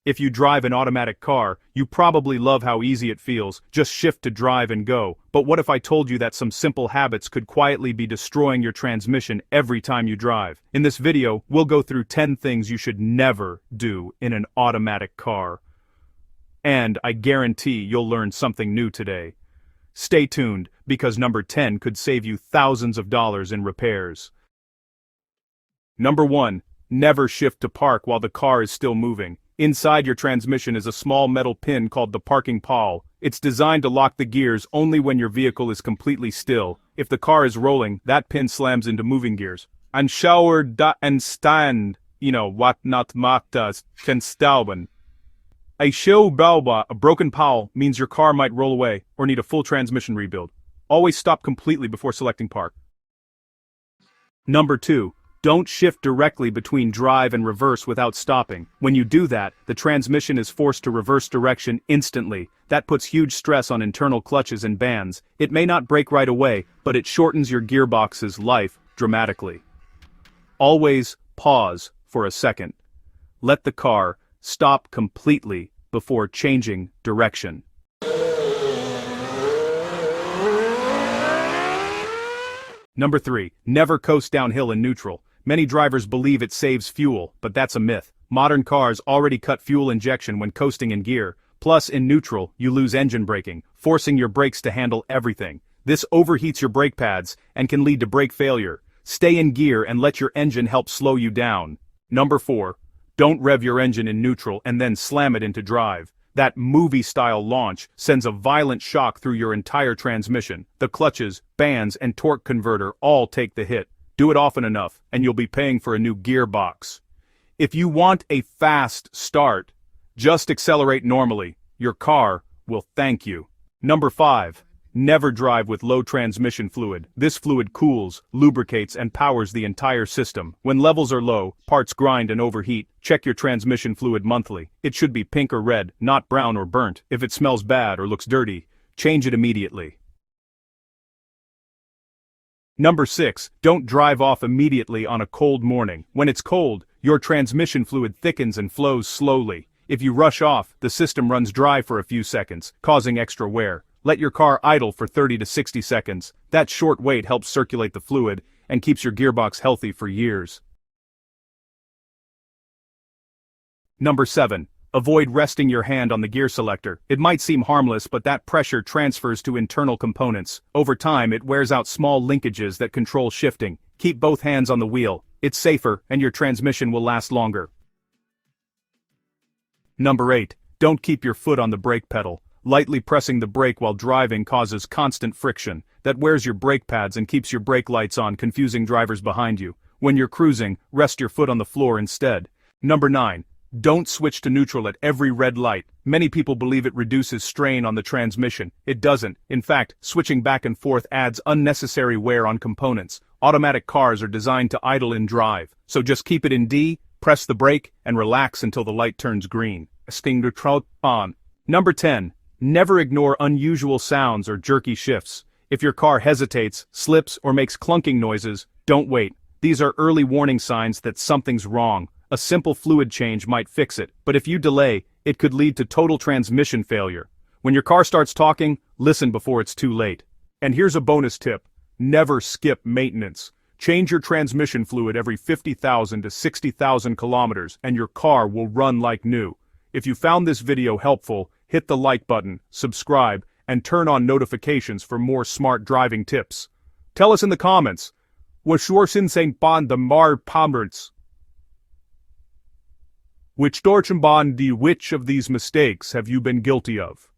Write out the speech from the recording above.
If you drive an automatic car, you probably love how easy it feels, just shift to drive and go. But what if I told you that some simple habits could quietly be destroying your transmission every time you drive? In this video, we'll go through 10 things you should never do in an automatic car. And I guarantee you'll learn something new today. Stay tuned, because number 10 could save you thousands of dollars in repairs. Number 1. Never shift to park while the car is still moving. Inside your transmission is a small metal pin called the parking pawl. It's designed to lock the gears only when your vehicle is completely still. If the car is rolling, that pin slams into moving gears. Anschauer da and stand, what not matas can stauben. A show balba, a broken pawl, means your car might roll away or need a full transmission rebuild. Always stop completely before selecting park. Number 2. Don't shift directly between drive and reverse without stopping. When you do that, the transmission is forced to reverse direction instantly. That puts huge stress on internal clutches and bands. It may not break right away, but it shortens your gearbox's life dramatically. Always pause for a second. Let the car stop completely before changing direction. Number 3. Never coast downhill in neutral. Many drivers believe it saves fuel, but that's a myth. Modern cars already cut fuel injection when coasting in gear. Plus, in neutral, you lose engine braking, forcing your brakes to handle everything. This overheats your brake pads and can lead to brake failure. Stay in gear and let your engine help slow you down. Number 4. Don't rev your engine in neutral and then slam it into drive. That movie-style launch sends a violent shock through your entire transmission. The clutches, bands, and torque converter all take the hit. Do it often enough, and you'll be paying for a new gearbox. If you want a fast start, just accelerate normally. Your car will thank you. Number 5. Never drive with low transmission fluid. This fluid cools, lubricates, and powers the entire system. When levels are low, parts grind and overheat. Check your transmission fluid monthly. It should be pink or red, not brown or burnt. If it smells bad or looks dirty, change it immediately. Number 6. Don't drive off immediately on a cold morning. When it's cold, your transmission fluid thickens and flows slowly. If you rush off, the system runs dry for a few seconds, causing extra wear. Let your car idle for 30 to 60 seconds. That short wait helps circulate the fluid and keeps your gearbox healthy for years. Number 7. Avoid resting your hand on the gear selector. It might seem harmless, but that pressure transfers to internal components. Over time, it wears out small linkages that control shifting. Keep both hands on the wheel. It's safer, and your transmission will last longer. Number 8. Don't keep your foot on the brake pedal. Lightly pressing the brake while driving causes constant friction. That wears your brake pads and keeps your brake lights on, confusing drivers behind you. When you're cruising, rest your foot on the floor instead. Number 9. Don't switch to neutral at every red light. Many people believe it reduces strain on the transmission. It doesn't. In fact, switching back and forth adds unnecessary wear on components. Automatic cars are designed to idle in drive. So just keep it in D, press the brake, and relax until the light turns green. Neutral on. Number 10. Never ignore unusual sounds or jerky shifts. If your car hesitates, slips, or makes clunking noises, don't wait. These are early warning signs that something's wrong. A simple fluid change might fix it, but if you delay, it could lead to total transmission failure. When your car starts talking, listen before it's too late. And here's a bonus tip. Never skip maintenance. Change your transmission fluid every 50,000 to 60,000 kilometers, and your car will run like new. If you found this video helpful, hit the like button, subscribe, and turn on notifications for more smart driving tips. Tell us in the comments. Which of these mistakes have you been guilty of?